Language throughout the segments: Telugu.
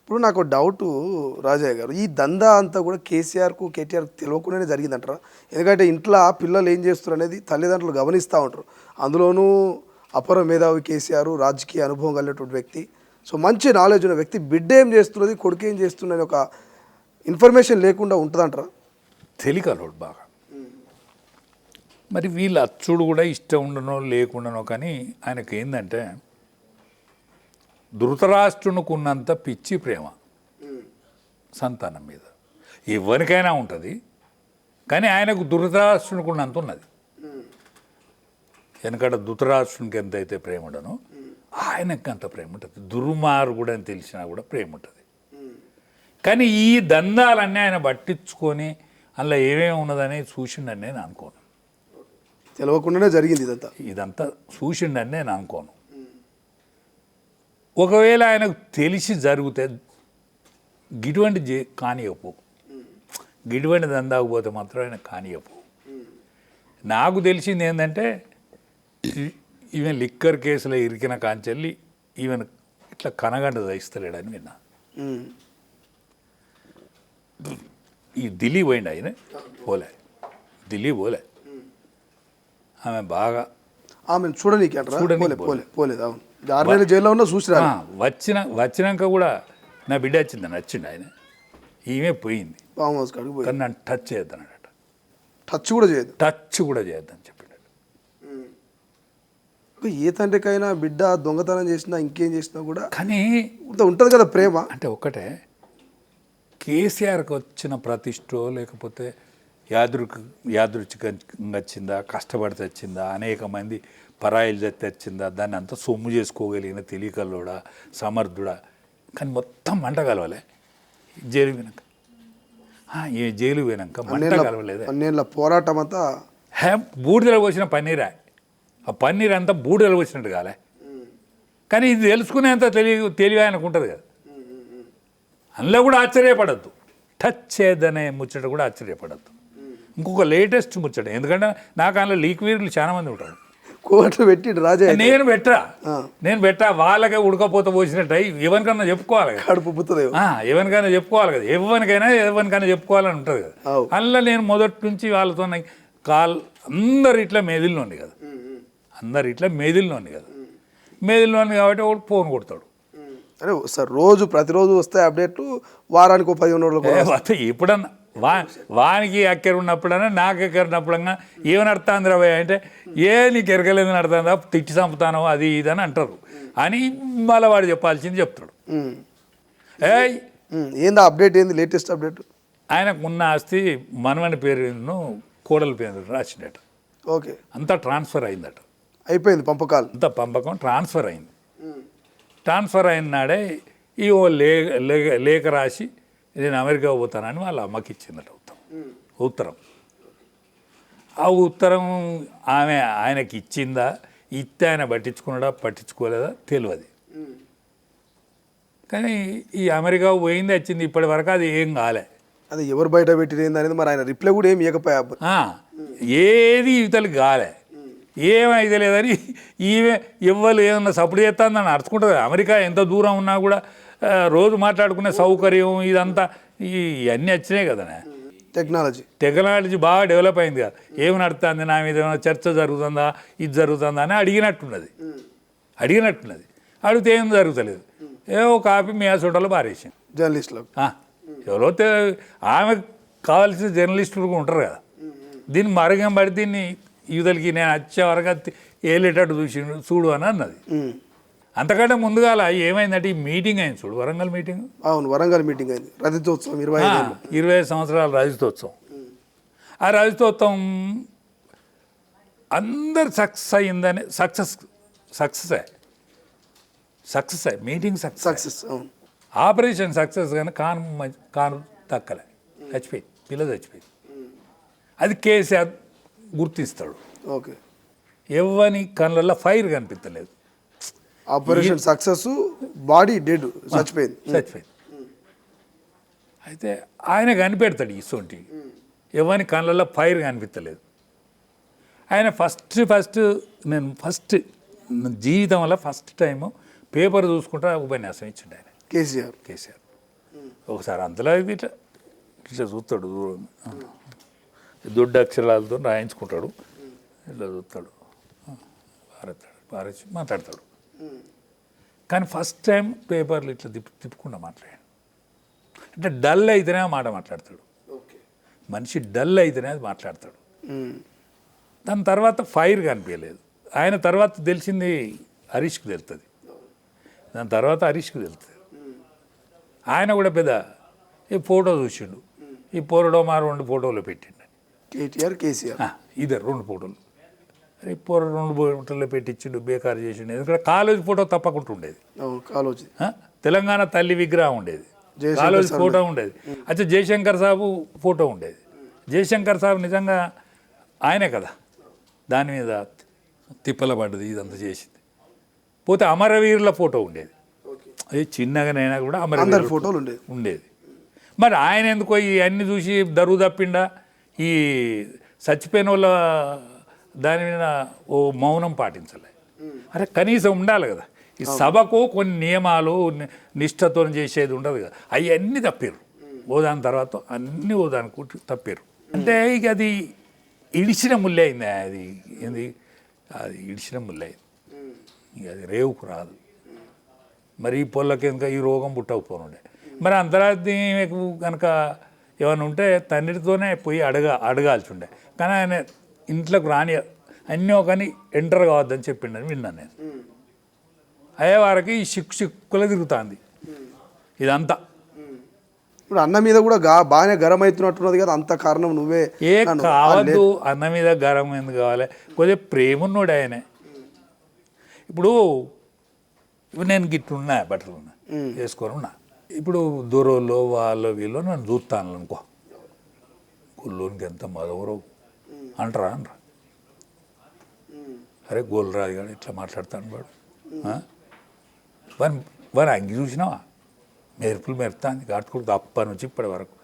ఇప్పుడు నాకు డౌటు రాజయ్య గారు, ఈ దందా అంతా కూడా కేసీఆర్కు కేటీఆర్కు తెలియకుండానే జరిగిందంటారా? ఎందుకంటే ఇంట్లో పిల్లలు ఏం చేస్తారు అనేది తల్లిదండ్రులు గమనిస్తూ ఉంటారు. అందులోనూ అపర మేధావి కేసీఆర్, రాజకీయ అనుభవం కలిగినటువంటి వ్యక్తి, సో మంచి నాలెడ్జ్ ఉన్న వ్యక్తి బిడ్డ ఏం చేస్తున్నది, కొడుకు ఏం చేస్తున్నది ఒక ఇన్ఫర్మేషన్ లేకుండా ఉంటుందంటారా? తెలియకలోడు బాగా. మరి వీళ్ళ అచ్చుడు కూడా ఇష్టం ఉండనో లేకుండానో, కానీ ఆయనకు ఏంటంటే ధృతరాష్ట్రునికి ఉన్నంత పిచ్చి ప్రేమ సంతానం మీద ఎవరికైనా ఉంటుంది, కానీ ఆయనకు ధృతరాష్ట్రునికి ఉన్నంత ఉన్నది. ఎందుకంటే ధృతరాష్ట్రునికి ఎంత అయితే ప్రేమ ఉండనో ఆయనకు అంత ప్రేమ ఉంటుంది. దుర్మార్గుడు అని తెలిసినా కూడా ప్రేమ ఉంటుంది. కానీ ఈ దందాలన్నీ ఆయన పట్టించుకొని అందులో ఏమేమి ఉన్నదని చూసిండని నేను అనుకోను. తెలియకుండానే జరిగింది ఇదంతా చూసిండని నేను అనుకోను. ఒకవేళ ఆయనకు తెలిసి జరిగితే గిటువంటి కానియపో, గిటువంటి దందాకపోతే మాత్రం ఆయన కానియపో. నాకు తెలిసింది ఏంటంటే ఈవెన్ లిక్కర్ కేసులో ఇరికిన కాంచెల్లి ఈవెన్ ఇట్లా కనగంట దయిస్తలేడని విన్నా. ఈ ఢిల్లీ పోయిండు ఆయన, పోలే ఢిల్లీ పోలే. ఆమె బాగా ఆమె చూడలేదు. 6 నెలల జైల్లో ఉన్న చూసి వచ్చినాక కూడా నా బిడ్డ వచ్చిందని వచ్చిండు ఆయన. ఈమె పోయింది, కానీ నన్ను టచ్ చేయొద్దన్నాడట. టచ్ కూడా చేయొద్దని చెప్పాడు. ఏ తండ్రికైనా బిడ్డ దొంగతనం చేసినా ఇంకేం చేసినా కూడా కానీ ఉంటుంది కదా ప్రేమ. అంటే ఒక్కటే, కేసీఆర్కి వచ్చిన ప్రతిష్టో లేకపోతే యాదృచ్ఛికంగా వచ్చిందా, కష్టపడితే వచ్చిందా, అనేక మంది పరాయిలు తెచ్చిందా, దాన్ని అంతా సొమ్ము చేసుకోగలిగిన తెలియకల్లోడా, సమర్థుడా, కానీ మొత్తం మంట కలవలే జైలు పోయినాక. జైలు పోయినాక మంట కలవలేదు. అన్నేళ్ళ పోరాటం అంతా బూడిదలో పోసిన పన్నీరా, ఆ పన్నీర్ అంతా బూడిదలో పోసినట్టు కాలే. కానీ ఇది తెలుసుకునేంత తెలివి ఆయనకు ఉంటుంది కదా. అందులో కూడా ఆశ్చర్యపడద్దు, టచ్ చేయద్దనే ముచ్చట కూడా ఆశ్చర్యపడద్దు. ఇంకొక లేటెస్ట్ ముచ్చట, ఎందుకంటే నాకు అందులో లీక్వీర్లు చాలా మంది ఉంటారు. కోట్లు పెట్టి రాజా నేను పెట్టా వాళ్ళకే ఉడకపోతే పోసినట్టు ఎవరికన్నా చెప్పుకోవాలి కదా, ఎవరికైనా చెప్పుకోవాలి కదా, ఎవరికైనా చెప్పుకోవాలని ఉంటుంది కదా. అందులో నేను మొదటి నుంచి వాళ్ళతో అందరు ఇట్లా మేదిల్లోని కదా, మేదిల్లోని కాబట్టి ఒకటి ఫోన్ కొడతాడు. అరే సార్ ప్రతిరోజు వస్తాయి అప్డేట్లు, వారానికి 15 రోజులు. ఎప్పుడన్నా వానికి ఎక్కర ఉన్నప్పుడన్నా నాకు ఎక్కర ఉన్నప్పుడన్నా ఏమని అర్థం రాబోయే అంటే, నీకు ఎరగలేదు అర్థందా, తిట్టి చంపుతాను అది ఇది అని అంటారు అని మళ్ళీ వాడు చెప్పాల్సింది చెప్తాడు. ఏందా అప్డేట్, ఏంది లేటెస్ట్ అప్డేట్? ఆయనకు ఉన్న ఆస్తి మనవని పేరును కోడల పేరు రాసిండట. ఓకే, అంతా ట్రాన్స్ఫర్ అయిందట. అయిపోయింది పంపకాలు, అంతా పంపకం ట్రాన్స్ఫర్ అయింది. ట్రాన్స్ఫర్ అయిన నాడే ఈ లేఖ రాసి నేను అమెరికా పోతానని వాళ్ళ అమ్మకి ఇచ్చిందట ఉత్తరం. ఆ ఉత్తరం ఆమె ఆయనకి ఇచ్చిందా, ఇస్తే ఆయన పట్టించుకోలేదా తెలియదు. కానీ ఈ అమెరికా పోయింది వచ్చింది, ఇప్పటి వరకు అది ఏం కాలే. అది ఎవరు బయట పెట్టింది అనేది మరి ఆయన రిప్లై కూడా ఏమి ఇవ్వకపోయా. ఏది ఇవతలకి కాలే, ఏమైతే లేదని ఈమె ఎవ్వరు ఏమన్నా సపోర్ట్ చేస్తుందని అర్థకుంటుంది. అమెరికా ఎంత దూరం ఉన్నా కూడా రోజు మాట్లాడుకునే సౌకర్యం ఇదంతా ఇవన్నీ వచ్చినాయి కదా. టెక్నాలజీ బాగా డెవలప్ అయింది కదా. ఏమి నడుస్తుంది, నా మీద ఏమైనా చర్చ జరుగుతుందా, ఇది జరుగుతుందా అని అడిగినట్టున్నది. అడిగితే ఏం జరుగుతలేదు. ఏవో కాపీ మీ సోటలో బారేసాం జర్నలిస్టులు. ఎవరో ఆమెకు కావాల్సిన జర్నలిస్టులు కూడా ఉంటారు కదా. దీన్ని మరుగం పడి దీన్ని యువతలకి నేను వచ్చే వరకు ఏలేటట్టు చూడు అని అన్నది. అంతకంటే ముందుగా ఏమైందంటే ఈ మీటింగ్ అయింది చూడు, వరంగల్ మీటింగ్. అవును, వరంగల్ మీటింగ్ అయింది. రజతోత్సవం 25 సంవత్సరాల రజతోత్సవం. ఆ రజతోత్సవం అందరు సక్సెస్ అయిందని success meeting success, operation success. కానీ కాను తక్కలే, చచ్చిపోయింది, పిల్ల చచ్చిపోయింది. అది కేసీఆర్ గుర్తిస్తాడు. ఓకే, ఎవరి కళ్ళల్లో ఫైర్ కనిపించలేదు. ఆపరేషన్ సక్సెస్, బాడీ డెడ్, చచ్చిపోయింది. అయితే ఆయన కనిపెడతాడు ఇసోంటి. ఎవరి కళ్ళల్లో ఫైర్ కనిపించలేదు. ఆయన నేను జీవితం వల్ల ఫస్ట్ టైము పేపర్ చూసుకుంటా ఉపన్యాసం ఇచ్చిండు ఆయన, కేసీఆర్. ఒకసారి అంతలా ఇది ఇట్లా ఇట్లా చూస్తాడు దూరం దొడ్డు అక్షరాలతో రాయించుకుంటాడు ఇట్లా చూస్తాడు పారేసి మాట్లాడతాడు. కానీ ఫస్ట్ టైం పేపర్లు ఇట్లా తిప్పకుండా మాట్లాడాడు. అంటే డల్ అయితేనే మాట మాట్లాడతాడు. మనిషి డల్ అయితేనే అది మాట్లాడతాడు. దాని తర్వాత ఫైర్ కనిపించలేదు. ఆయన తర్వాత తెలిసింది హరీష్కి తెలుస్తుంది. దాని తర్వాత హరీష్కి తెలుస్తుంది. ఆయన కూడా పెద్ద ఈ ఫోటో చూసిండు. ఈ పోరడో మా 2 ఫోటోలు పెట్టిండు. కేటీఆర్ కేసీఆర్ ఇద్దరు 2 ఫోటోలు. అరే పోర 2 ఫోటోలు పెట్టించిండు, బేకారు చేసిండు. ఎందుకంటే కాలేజ్ ఫోటో తప్పకుండా ఉండేది. కాలేజ్ తెలంగాణ తల్లి విగ్రహం ఉండేది, కాలేజ్ ఫోటో ఉండేది. అచ్చా జయశంకర్ సాబు ఫోటో ఉండేది. జయశంకర్ సాబు నిజంగా ఆయనే కదా దాని మీద తిప్పల పడ్డది, ఇదంతా చేసింది. పోతే అమరవీరుల ఫోటో ఉండేది. అది చిన్నగానైనా కూడా అమరవీరుల ఫోటోలు ఉండేది. మరి ఆయన ఎందుకో ఇవన్నీ చూసి దరువు తప్పిండా, ఈ చచ్చిపోయిన వాళ్ళ దాని మీద ఓ మౌనం పాటించలే. అరే కనీసం ఉండాలి కదా. ఈ సభకు కొన్ని నియమాలు నిష్ఠతో చేసేది ఉండదు కదా, అవన్నీ తప్పారు. ఓదాని తర్వాత అన్నీ ఓదాని కూర్చు తప్పారు. అంటే ఇక అది ఇడిచిన ముల్లే అయింది. అది ఏంది, అది ఇడిచిన ముల్లే అయింది. ఇక అది రేవుకు రాదు. మరి ఈ పొల్లకి ఇంకా ఈ రోగం పుట్టకపోనుండే. మరి అంతరార్థి కనుక ఏమైనా ఉంటే తండ్రితోనే పోయి అడగాల్సి ఉండే. కానీ ఆయన ఇంట్లోకి రాని అన్నీ కానీ ఎంటర్ కావద్దని చెప్పిండని విన్నాను నేను. అయ్యేవారికి ఈ సిక్కులో తిరుగుతుంది ఇదంతా. ఇప్పుడు అన్న మీద కూడా బాగానే గరం అవుతున్నట్టున్నది కదా, అంత కారణం నువ్వే. కావద్దు అన్న మీద గరం ఎందుకు కావాలి, కొద్దిగా ప్రేమ ఉన్నాడు ఆయనే. ఇప్పుడు నేను గిట్లున్నా బట్టలు ఉన్నా వేసుకొని ఉన్నా. ఇప్పుడు దూరంలో వాళ్ళు వీళ్ళు నన్ను చూస్తాను అనుకో, గుళ్ళోనికి ఎంత మదవరో అంటారా అనరా. అరే గోల్రాజు గారు ఇట్లా మాట్లాడతాను వాడు, వారు అంగి చూసినావా మెరుపులు మెరుతుంది కాటుకుంటుంది అప్ప నుంచి ఇప్పటి వరకు.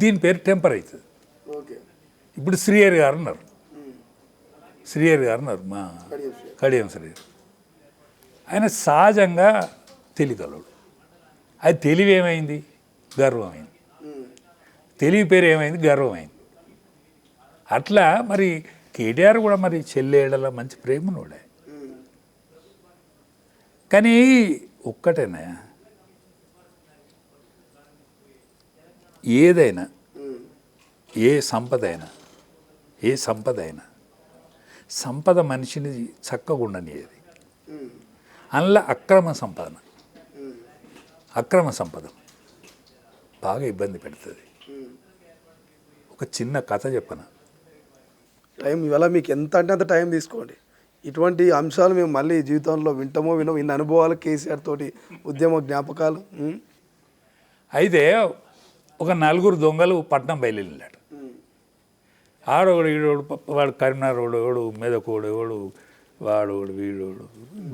దీని పేరు టెంపర్ అవుతుంది. ఇప్పుడు శ్రీహరి గారు ఉన్నారు, మా కడియం శ్రీహరి. ఆయన సహజంగా తెలియగలడు. అది తెలివి ఏమైంది, గర్వమైంది. తెలివి పేరు ఏమైంది, గర్వమైంది. అట్లా మరి కేటీఆర్ కూడా మరి చెల్లెళ్ళ మంచి ప్రేమనోడే. కానీ ఒక్కటేనా, ఏదైనా ఏ సంపద అయినా సంపద మనిషిని చక్కగా ఉండనిది. అందులో అక్రమ సంపద బాగా ఇబ్బంది పెడుతుంది. ఒక చిన్న కథ చెప్పనా. టైం ఇవాళ మీకు ఎంత అంటే అంత టైం తీసుకోండి. ఇటువంటి అంశాలు మేము మళ్ళీ జీవితంలో వింటామో ఇన్ని అనుభవాలు కేసీఆర్ తోటి ఉద్యమ జ్ఞాపకాలు. అయితే ఒక 4 దొంగలు పట్నం బయలుదేరాడు. ఆడోడు ఈడోడు వాడు కరీంనగర్ ఓడు మెదకోడు ఎవడు వాడోడు వీడోడు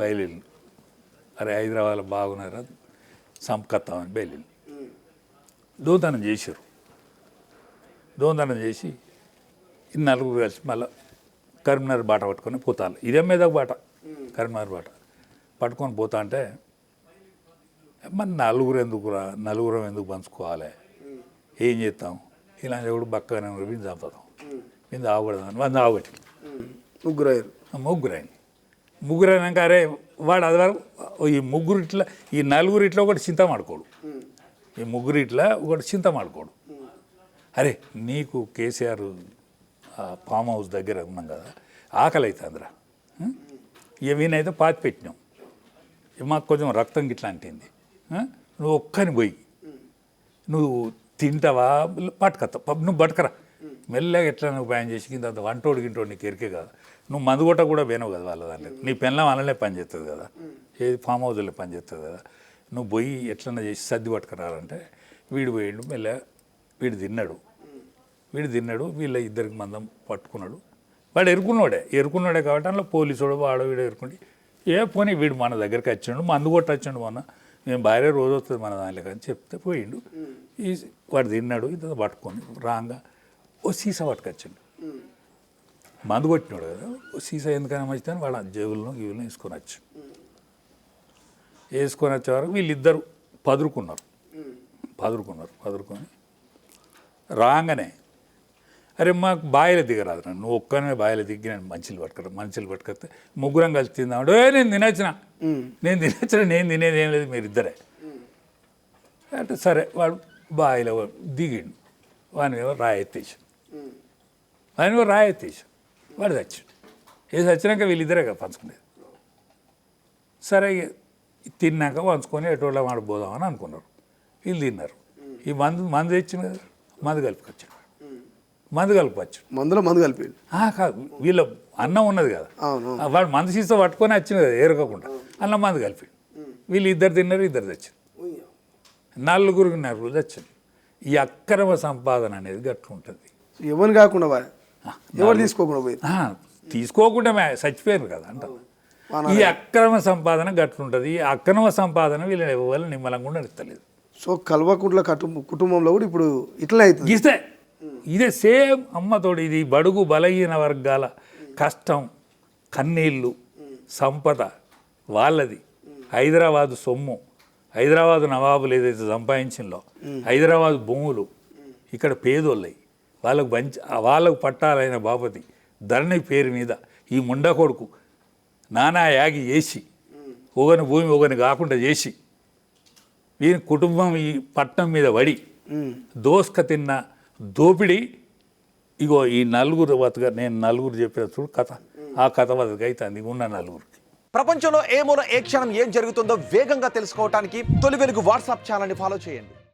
బయలుదేరి అరే హైదరాబాద్లో బాగున్నారా సంపకత్తామని బయలుదేరి దొంగతనం చేశారు. దొంగతనం చేసి 4 కలిసి మళ్ళీ కరీంనగర్ బాట పట్టుకొని పోతాను. ఇదే మీద బాట కరీంనగర్ బాట పట్టుకొని పోతా అంటే మరి నలుగురం ఎందుకు పంచుకోవాలి, ఏం చేస్తాం, ఇలా ఎవడు బక్కగానే విని చంపుతాం, విని ఆగకూడదని 100 ఆగొట్టి ముగ్గురు అయినాక అరే వాడు అది వరకు ఈ నలుగురు ఇట్లా ఒకటి చింత మాడుకోడు, ఈ ముగ్గురు ఇట్లా ఒకటి చింత మాడుకోడు. అరే నీకు కేసీఆర్ ఫామ్ హౌస్ దగ్గర ఉన్నాం కదా, ఆకలి అవుతుందిరా, ఇక వీనైతే పాతి పెట్టినాం, మాకు కొంచెం రక్తం గిట్లా అంటింది, నువ్వు ఒక్కని పోయి నువ్వు తింటావా పట్టుకత్తా, నువ్వు పట్టుకరా మెల్లగా ఎట్లా నువ్వు భయం చేసి కింద వంటోడు గింటోడు నీకు ఎరికే కదా, నువ్వు మందుగొట్ట కూడా పోయినావు కదా వాళ్ళ దాంట్లో, నీ పెళ్ళం అలానే పని చేస్తుంది కదా, ఏది ఫామ్ హౌస్లో పని చేస్తుంది కదా, నువ్వు పోయి ఎట్లన్నా చేసి సర్ది పట్టుకురాలంటే వీడు పోయిండు. మెల్లగా వీడు తిన్నాడు, వీళ్ళ ఇద్దరికి మందం పట్టుకున్నాడు. వాడు ఎరుకున్నాడే కాబట్టి అందులో పోలీసుడు వాడు వీడు ఎరుకుండి పోనీ వీడు మన దగ్గరికి వచ్చిండు, మందు కొట్టి వచ్చిండు, మొన్న మేము భార్య రోజు వస్తుంది మన దానిలో అని చెప్తే పోయిండు. వాడు తిన్నాడు, ఇంత పట్టుకొని రాంగా ఓ సీసా పట్టుకొచ్చిండు, మందు కొట్టినాడు కదా, ఓ సీసా ఎందుకైనా మంచిదని వాడు జేబులను గీవులను వేసుకొని వచ్చే వరకు వీళ్ళిద్దరు పదురుకున్నారు. పదురుకొని రాగానే అరే మాకు బాయిలో దిగరాదు నువ్వు ఒక్కనే బాయిలో దిగి నేను మంచిలు పట్టుకొస్తే ముగ్గురం కలిసి తిందాం నేను తినొచ్చిన నేను తినేది ఏం లేదు మీరు ఇద్దరే అంటే సరే వాడు బాయిలో దిగిండు వాని రాయి ఎత్తేసాడు వాడు చచ్చాడు వేసి వచ్చినాక వీళ్ళిద్దరే కదా పంచుకునేది సరే తిన్నాక పంచుకొని ఎటువంటి మాట పోదామని అనుకున్నారు వీళ్ళు తిన్నారు ఈ మందు తెచ్చింది కదా మందు కలిపికొచ్చాడు మందు కలిపి కాదు వీళ్ళ అన్నం ఉన్నది కదా వాడు మందు సీసా పట్టుకొని వచ్చింది కదా ఏరుకోకుండా అన్నం మందు కలిపి వీళ్ళు ఇద్దరు తిన్నారు ఇద్దరు తెచ్చారు నలుగురు తెచ్చారు ఈ అక్రమ సంపాదన అనేది గట్ల ఉంటుంది ఎవరు కాకుండా ఎవరు తీసుకోకుండా చచ్చిపోయారు కదా అంట ఈ అక్రమ సంపాదన గట్లుంటుంది ఈ అక్రమ సంపాదన వీళ్ళని ఎవరు నిమ్మలంగా నడుస్తలేదు సో కల్వకుంట్ల కుటుంబంలో కూడా ఇప్పుడు ఇట్లనే అవుతుంది ఇదే సేమ్ అమ్మతోడు ఇది బడుగు బలహీన వర్గాల కష్టం కన్నీళ్ళు సంపద వాళ్ళది హైదరాబాదు సొమ్ము హైదరాబాదు నవాబులు ఏదైతే సంపాదించిందో హైదరాబాదు భూములు ఇక్కడ పేదోళ్ళయి వాళ్ళకు పట్టాలైన బాపతి ధరణి పేరు మీద ఈ ముండా కొడుకు నానా యాగి చేసి ఒకని భూమి ఒకని కాకుండా చేసి వీని కుటుంబం ఈ పట్నం మీద పడి దోసుక తిన్న దోపిడి ఇగో ఈ నలుగురు బతుక నేను నలుగురు చెప్పిన చూడు కథ ఆ కథ బతుక అవుతుంది ఉన్న నలుగురికి. ప్రపంచంలో ఏ మూల ఏ క్షణం ఏం జరుగుతుందో వేగంగా తెలుసుకోవడానికి తొలి వెలుగు వాట్సాప్ ఛానల్ని ఫాలో చేయండి.